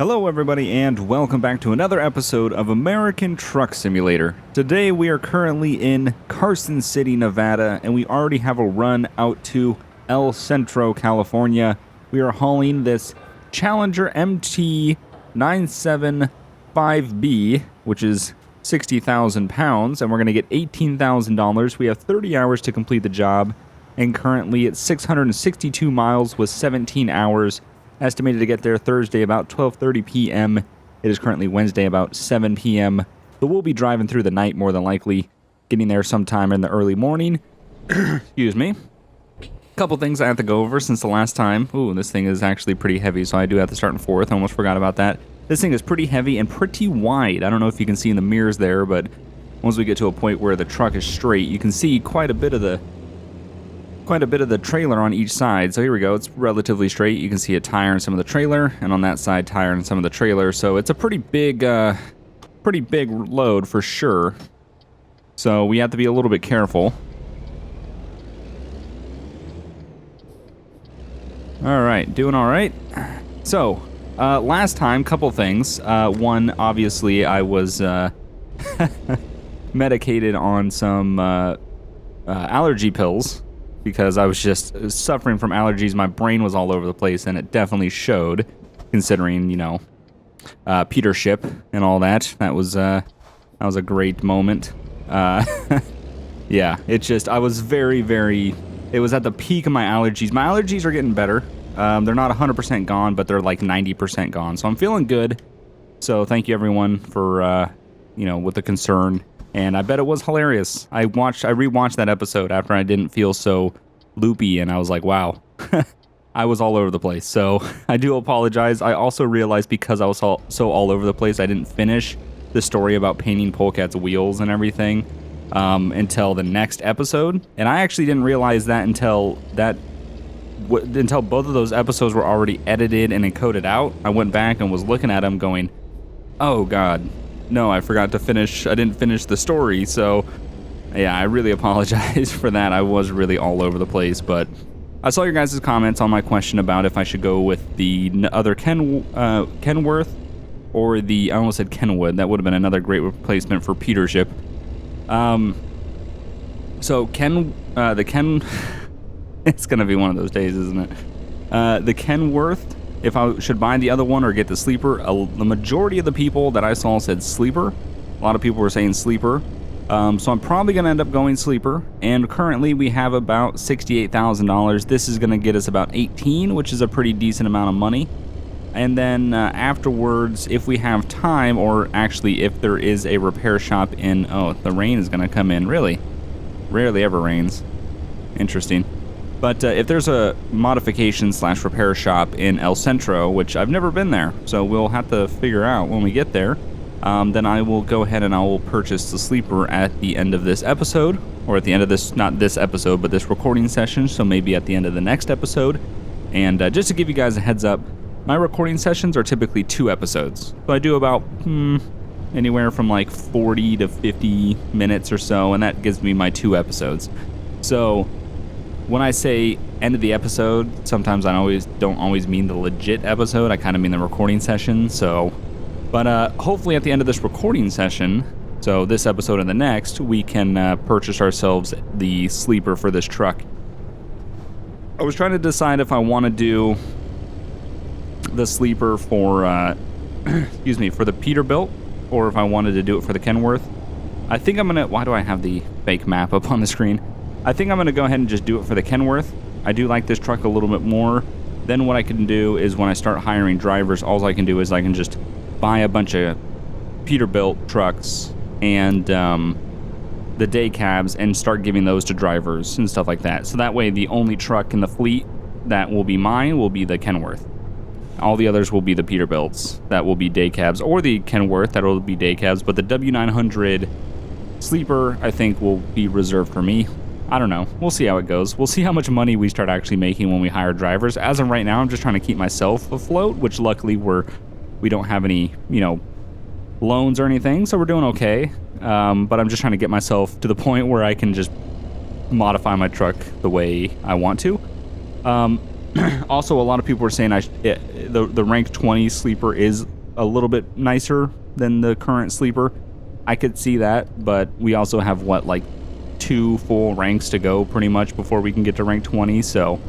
Hello everybody and welcome back to another episode of American Truck Simulator. Today we are currently in Carson City, Nevada, and we already have a run out to El Centro, California. We are hauling this Challenger MT 975B, which is 60,000 pounds, and we're going to get $18,000. We have 30 hours to complete the job, and currently it's 662 miles with 17 hours. Estimated to get there Thursday about 12:30 p.m. It is currently Wednesday about 7 p.m. So we'll be driving through the night more than likely, getting there sometime in the early morning. Excuse me. Couple things I have to go over since the last time. Ooh, this thing is actually pretty heavy, so I do have to start in fourth. I almost forgot about that. This thing is pretty heavy and pretty wide. I don't know if you can see in the mirrors there, but once we get to a point where the truck is straight, you can see quite a bit of the trailer on each side. So here we go. It's relatively straight. You can see a tire in some of the trailer, and on that side, tire in some of the trailer. So it's a pretty big load for sure. So we have to be a little bit careful. All right, doing all right. So last time, couple things. One, obviously, I was medicated on some allergy pills, because I was just suffering from allergies. My brain was all over the place, and it definitely showed, considering, you know, Peter Ship and all that. That was a great moment. Yeah, it just, I was it was at the peak of my allergies. My allergies are getting better. They're not 100% gone, but they're like 90% gone. So I'm feeling good. So thank you everyone for, you know, with the concern. And I bet it was hilarious. I rewatched that episode after I didn't feel so loopy, and I was like, wow. I was all over the place. So I do apologize. I also realized because I was so all over the place, I didn't finish the story about painting Polecat's wheels and everything until the next episode. And I actually didn't realize that until both of those episodes were already edited and encoded out. I went back and was looking at them going, oh God. No, I forgot to finish. I didn't finish the story, so yeah, I really apologize for that. I was really all over the place, but I saw your guys' comments on my question about if I should go with the other Kenworth or I almost said Kenwood. That would have been another great replacement for Peter Ship. So the Ken, it's gonna be one of those days, isn't it? The Kenworth. If I should buy the other one or get the sleeper, the majority of the people that I saw said sleeper. A lot of people were saying sleeper. So I'm probably going to end up going sleeper. And currently we have about $68,000. This is going to get us about 18, which is a pretty decent amount of money. And then afterwards, if we have time, or actually if there is a repair shop in... Oh, the rain is going to come in. Really? Rarely ever rains. Interesting. But if there's a modification/repair shop in El Centro, which I've never been there, so we'll have to figure out when we get there, then I will go ahead and I will purchase the sleeper at the end of this episode, or at the end of this, not this episode, but this recording session, so maybe at the end of the next episode. And just to give you guys a heads up, my recording sessions are typically 2 episodes. So I do about anywhere from like 40 to 50 minutes or so, and that gives me my 2 episodes. So when I say end of the episode, sometimes I don't always mean the legit episode. I kind of mean the recording session. So, but hopefully at the end of this recording session, so this episode and the next, we can purchase ourselves the sleeper for this truck. I was trying to decide if I want to do the sleeper for, excuse me, for the Peterbilt, or if I wanted to do it for the Kenworth. I think I'm gonna. Why do I have the fake map up on the screen? I think I'm going to go ahead and just do it for the Kenworth. I do like this truck a little bit more. Then what I can do is when I start hiring drivers, all I can do is I can just buy a bunch of Peterbilt trucks and the day cabs and start giving those to drivers and stuff like that. So that way the only truck in the fleet that will be mine will be the Kenworth. All the others will be the Peterbilts. That will be day cabs, or the Kenworth, that will be day cabs. But the W900 sleeper, I think, will be reserved for me. I don't know. We'll see how it goes. We'll see how much money we start actually making when we hire drivers. As of right now, I'm just trying to keep myself afloat, which luckily we don't have any, you know, loans or anything, so we're doing okay. But I'm just trying to get myself to the point where I can just modify my truck the way I want to. Also, a lot of people were saying the rank 20 sleeper is a little bit nicer than the current sleeper. I could see that, but we also have, what, like 2 full ranks to go pretty much before we can get to rank 20, so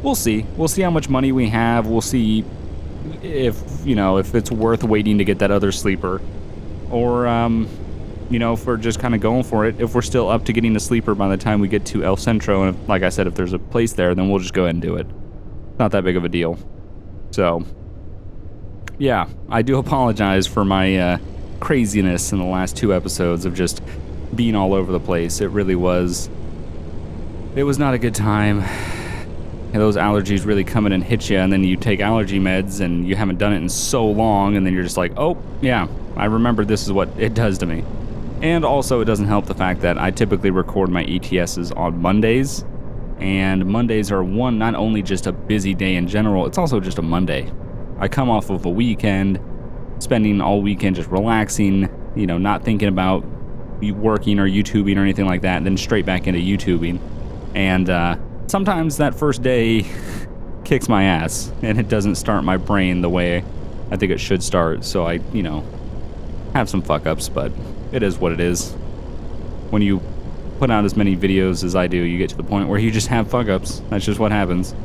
we'll see. We'll see how much money we have. We'll see if, you know, if it's worth waiting to get that other sleeper, or, you know, if we're just kind of going for it. If we're still up to getting a sleeper by the time we get to El Centro, and if, like I said, if there's a place there, then we'll just go ahead and do it. Not that big of a deal. So, yeah, I do apologize for my craziness in the last 2 episodes of just being all over the place. It really was. It was not a good time. And those allergies really come in and hit you, and then you take allergy meds, and you haven't done it in so long, and then you're just like, oh, yeah, I remember this is what it does to me. And also, it doesn't help the fact that I typically record my ATSs on Mondays, and Mondays are not only just a busy day in general, it's also just a Monday. I come off of a weekend, spending all weekend just relaxing, you know, not thinking about working or YouTubing or anything like that, and then straight back into YouTubing. And sometimes that first day kicks my ass, and it doesn't start my brain the way I think it should start, so I, you know, have some fuck-ups, but it is what it is. When you put out as many videos as I do, you get to the point where you just have fuck-ups. That's just what happens.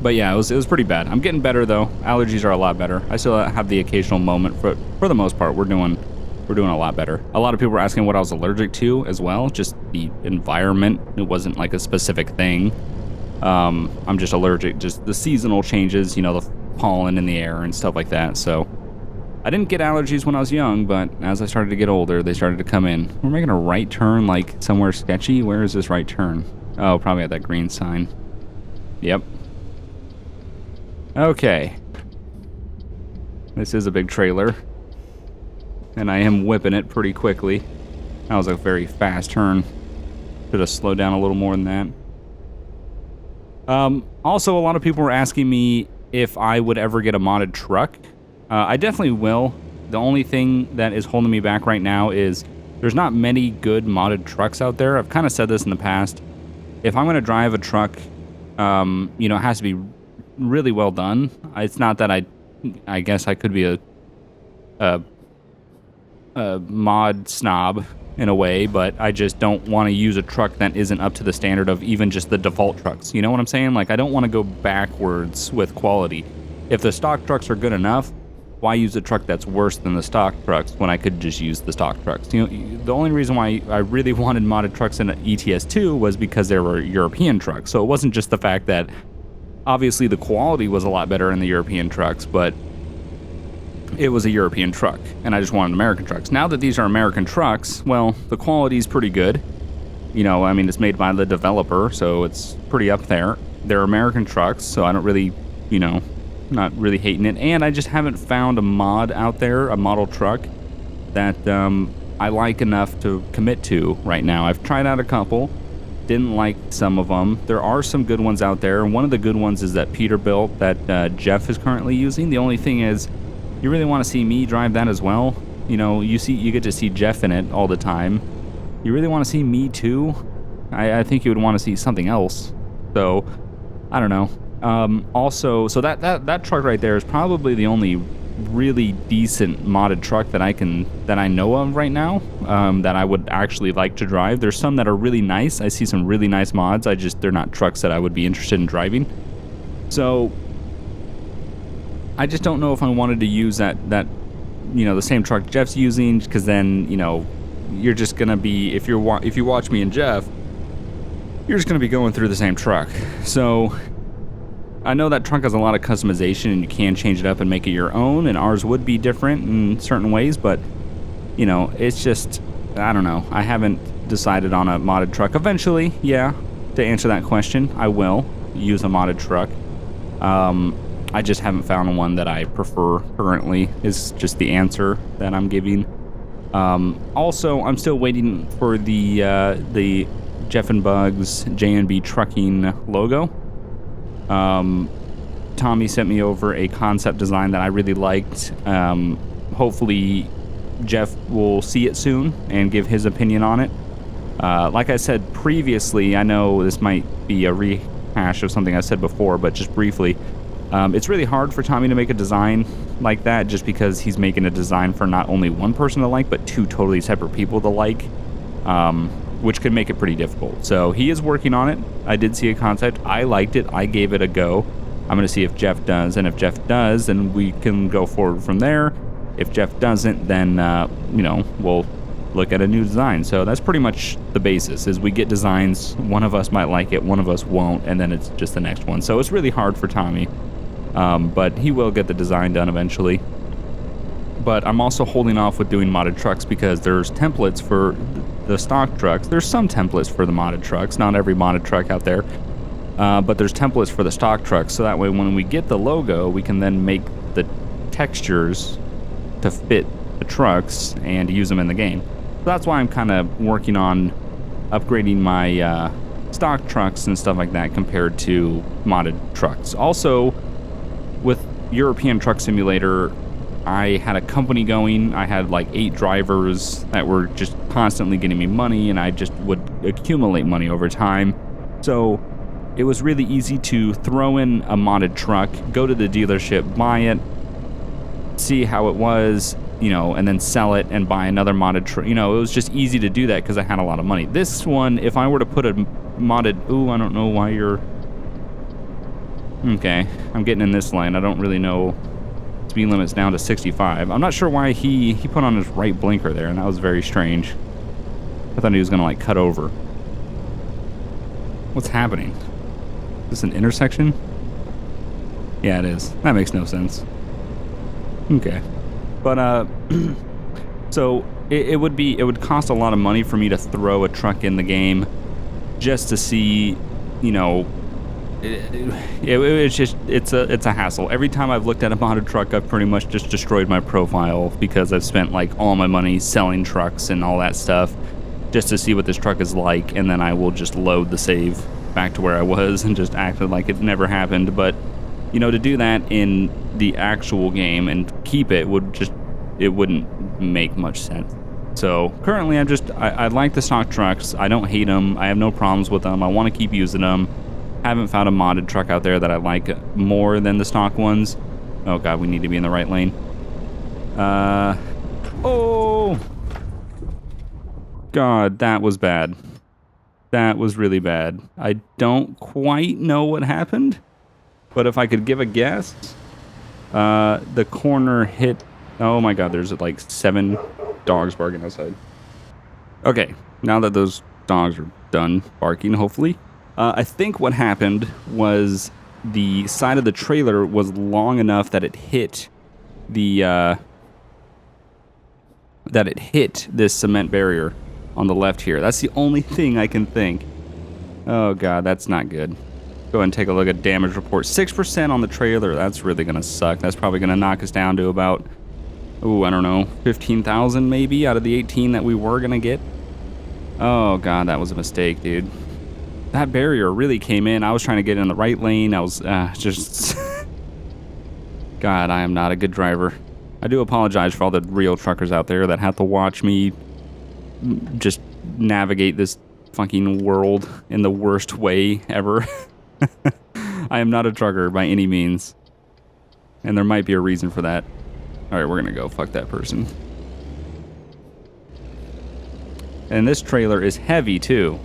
But yeah, it was pretty bad. I'm getting better though. Allergies are a lot better. I still have the occasional moment, for the most part, we're doing a lot better. A lot of people were asking what I was allergic to as well, just the environment. It wasn't like a specific thing. I'm just allergic, just the seasonal changes, you know, the pollen in the air and stuff like that. So I didn't get allergies when I was young, but as I started to get older, they started to come in. We're making a right turn, like somewhere sketchy. Where is this right turn? Oh, probably at that green sign. Yep. Okay. This is a big trailer, and I am whipping it pretty quickly. That was a very fast turn. Should have slowed down a little more than that. Also, a lot of people were asking me if I would ever get a modded truck. I definitely will. The only thing that is holding me back right now is there's not many good modded trucks out there. I've kind of said this in the past. If I'm going to drive a truck, you know, it has to be really well done. It's not that I guess I could be a mod snob in a way, but I just don't want to use a truck that isn't up to the standard of even just the default trucks. You know what I'm saying? Like, I don't want to go backwards with quality. If the stock trucks are good enough, why use a truck that's worse than the stock trucks when I could just use the stock trucks? You know, the only reason why I really wanted modded trucks in ETS2 was because they were European trucks. So it wasn't just the fact that obviously the quality was a lot better in the European trucks, but it was a European truck, and I just wanted American trucks. Now that these are American trucks, well, the quality's pretty good. You know, I mean, it's made by the developer, so it's pretty up there. They're American trucks, so I don't really, you know, not really hating it. And I just haven't found a mod out there, a model truck, that I like enough to commit to right now. I've tried out a couple, didn't like some of them. There are some good ones out there. One of the good ones is that Peter built that Jeff is currently using. The only thing is, you really want to see me drive that as well. You know, you get to see Jeff in it all the time. You really want to see me too? I think you would want to see something else. So, I don't know. Also, so that truck right there is probably the only really decent modded truck that I know of right now, that I would actually like to drive. There's some that are really nice. I see some really nice mods. They're not trucks that I would be interested in driving. So I just don't know if I wanted to use that you know, the same truck Jeff's using, because then, you know, you're just gonna be, if you watch me and Jeff, you're just gonna be going through the same truck. So I know that truck has a lot of customization, and you can change it up and make it your own, and ours would be different in certain ways, but, you know, it's just, I don't know. I haven't decided on a modded truck. Eventually, yeah, to answer that question, I will use a modded truck. I just haven't found one that I prefer currently, is just the answer that I'm giving. Also, I'm still waiting for the Jeff and Bugs J&B Trucking logo. Tommy sent me over a concept design that I really liked. Hopefully Jeff will see it soon and give his opinion on it. Like I said previously, I know this might be a rehash of something I said before, but just briefly, it's really hard for Tommy to make a design like that just because he's making a design for not only one person to like, but two totally separate people to like, which could make it pretty difficult. So he is working on it. I did see a concept. I liked it. I gave it a go. I'm going to see if Jeff does, and if Jeff does, then we can go forward from there. If Jeff doesn't, then, you know, we'll look at a new design. So that's pretty much the basis, is we get designs, one of us might like it, one of us won't, and then it's just the next one. So it's really hard for Tommy, but he will get the design done eventually. But I'm also holding off with doing modded trucks because there's templates for the stock trucks. There's some templates for the modded trucks, not every modded truck out there, but there's templates for the stock trucks, so that way when we get the logo, we can then make the textures to fit the trucks and use them in the game. So that's why I'm kind of working on upgrading my stock trucks and stuff like that compared to modded trucks. Also, with European Truck Simulator, I had a company going. I had like 8 drivers that were just constantly getting me money, and I just would accumulate money over time. So it was really easy to throw in a modded truck, go to the dealership, buy it, see how it was, you know, and then sell it and buy another modded truck. You know, it was just easy to do that because I had a lot of money. This one, if I were to put a modded... Ooh, I don't know why you're... Okay, I'm getting in this lane. I don't really know... Speed limit's down to 65. I'm not sure why he put on his right blinker there, and that was very strange. I thought he was gonna like cut over. What's happening? Is this an intersection? Yeah, it is. That makes no sense. Okay. But so it would cost a lot of money for me to throw a truck in the game just to see, you know, it's a hassle. Every time I've looked at a modded truck, I've pretty much just destroyed my profile because I've spent like all my money selling trucks and all that stuff just to see what this truck is like, and then I will just load the save back to where I was and just acted like it never happened. But you know, to do that in the actual game and keep it wouldn't make much sense. So currently I like the stock trucks. I don't hate them. I have no problems with them. I want to keep using them. Haven't found a modded truck out there that I like more than the stock ones. Oh god, we need to be in the right lane. Oh god, that was bad. That was really bad. I don't quite know what happened, but if I could give a guess, the corner hit... Oh my god, there's like 7 dogs barking outside. Okay, now that those dogs are done barking, hopefully. I think what happened was the side of the trailer was long enough that it hit the this cement barrier on the left here. That's the only thing I can think. Oh god, that's not good. Go ahead and take a look at damage report. 6% on the trailer. That's really gonna suck. That's probably gonna knock us down to about, ooh, I don't know, 15,000 maybe out of the 18 that we were gonna get. Oh god, that was a mistake, dude. That barrier really came in. I was trying to get in the right lane. I was just... God, I am not a good driver. I do apologize for all the real truckers out there that have to watch me just navigate this fucking world in the worst way ever. I am not a trucker by any means. And there might be a reason for that. Alright, we're gonna go. Fuck that person. And this trailer is heavy, too.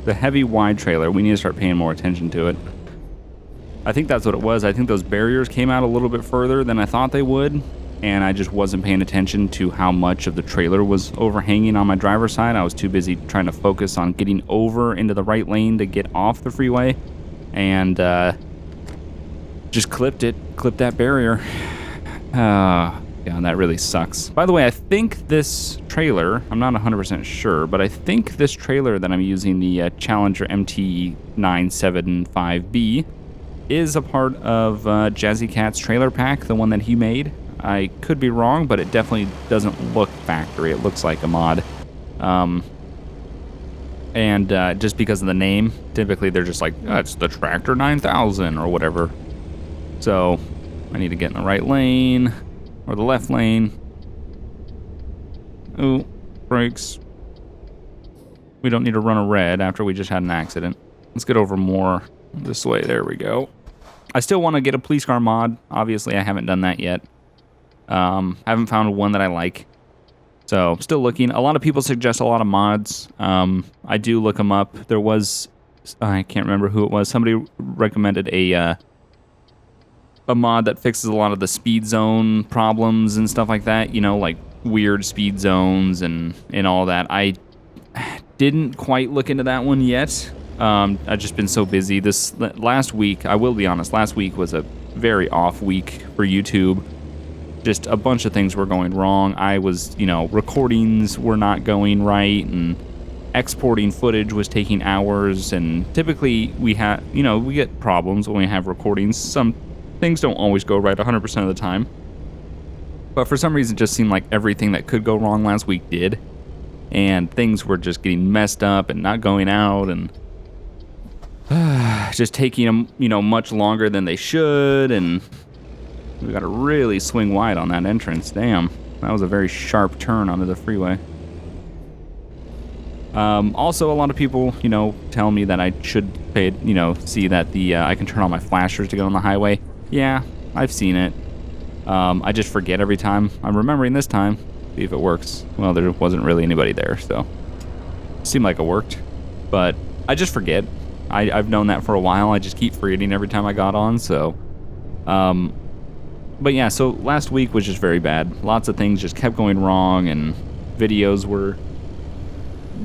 The heavy wide trailer. We need to start paying more attention to it. I think that's what it was. I think those barriers came out a little bit further than I thought they would, and I just wasn't paying attention to how much of the trailer was overhanging on my driver's side. I was too busy trying to focus on getting over into the right lane to get off the freeway, and just clipped that barrier. Yeah, that really sucks. By the way, I think this trailer, I'm not 100% sure, but I think this trailer that I'm using, the Challenger MT975B, is a part of Jazzy Cat's trailer pack, the one that he made. I could be wrong, but it definitely doesn't look factory. It looks like a mod. And just because of the name, typically they're just like, oh, it's the Tractor 9000 or whatever. So I need to get in the right lane. Or the left lane. Ooh, brakes. We don't need to run a red after we just had an accident. Let's get over more this way. There we go. I still want to get a police car mod. Obviously, I haven't done that yet. Haven't found one that I like. So, still looking. A lot of people suggest a lot of mods. I do look them up. There was... I can't remember who it was. Somebody recommended a mod that fixes a lot of the speed zone problems and stuff like that. You know, like weird speed zones and all that. I didn't quite look into that one yet. I've just been so busy. This last week, I will be honest, last week was a very off week for YouTube. Just a bunch of things were going wrong. I was, you know, recordings were not going right, and exporting footage was taking hours, and typically we have, you know, we get problems when we have recordings. Some things don't always go right 100% of the time. But for some reason, it just seemed like everything that could go wrong last week did. And things were just getting messed up and not going out, and just taking them, you know, much longer than they should. And we got to really swing wide on that entrance. Damn, that was a very sharp turn onto the freeway. Also, a lot of people, you know, tell me that I should pay, you know, see that I can turn on my flashers to get on the highway. Yeah, I've seen it. I just forget every time. I'm remembering this time. See if it works. Well, there wasn't really anybody there, so it seemed like it worked. But I just forget. I've known that for a while. I just keep forgetting every time I got on, so... But yeah, so last week was just very bad. Lots of things just kept going wrong, and videos were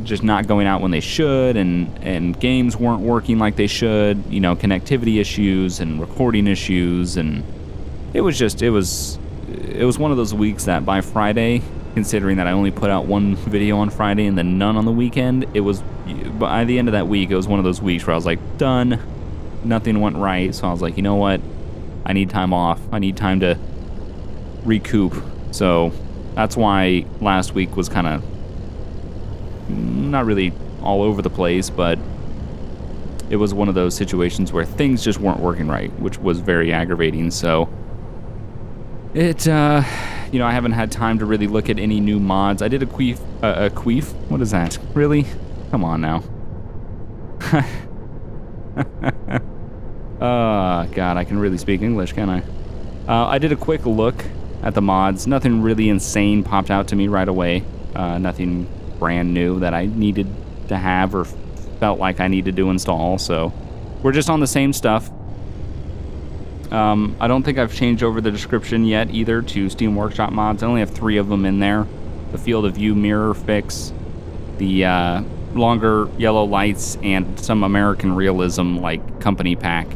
just not going out when they should, and games weren't working like they should, you know, connectivity issues and recording issues, and it was one of those weeks that by Friday, considering that I only put out one video on Friday and then none on the weekend, it was, by the end of that week, it was one of those weeks where I was like, done, nothing went right, so I was like, you know what, I need time off, I need time to recoup, so that's why last week was kind of not really all over the place, but it was one of those situations where things just weren't working right, which was very aggravating. So it, you know, I haven't had time to really look at any new mods. I did a queef. What is that? Really? Come on now. God, I can really speak English, can I? I did a quick look at the mods. Nothing really insane popped out to me right away. Nothing brand new that I needed to have or felt like I needed to install, so we're just on the same stuff. I don't think I've changed over the description yet either to Steam Workshop mods. I only have 3 of them in there. The field of view mirror fix, the longer yellow lights, and some American realism like company pack.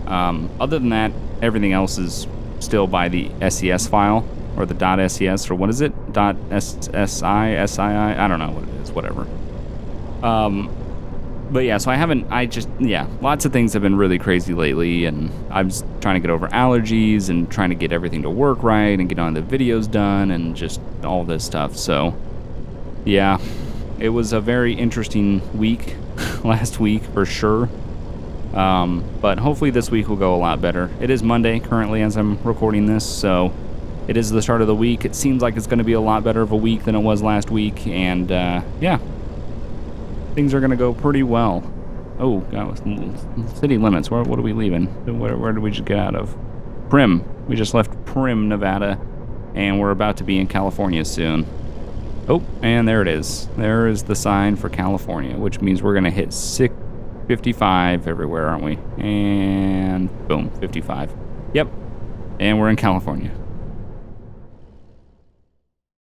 Other than that, everything else is still by the SES file, or the .ses, or what is it? .ssi, I don't know what it is, whatever. But yeah, so lots of things have been really crazy lately, and I'm just trying to get over allergies and trying to get everything to work right and get on the videos done and just all this stuff. So yeah, it was a very interesting week last week for sure. But hopefully this week will go a lot better. It is Monday currently as I'm recording this, so it is the start of the week. It seems like it's going to be a lot better of a week than it was last week, and yeah, things are going to go pretty well. Oh, God, city limits. What are we leaving? Where did we just get out of? Prim. We just left Prim, Nevada, and we're about to be in California soon. Oh, and there it is. There is the sign for California, which means we're going to hit 55 everywhere, aren't we? And boom, 55. Yep. And we're in California.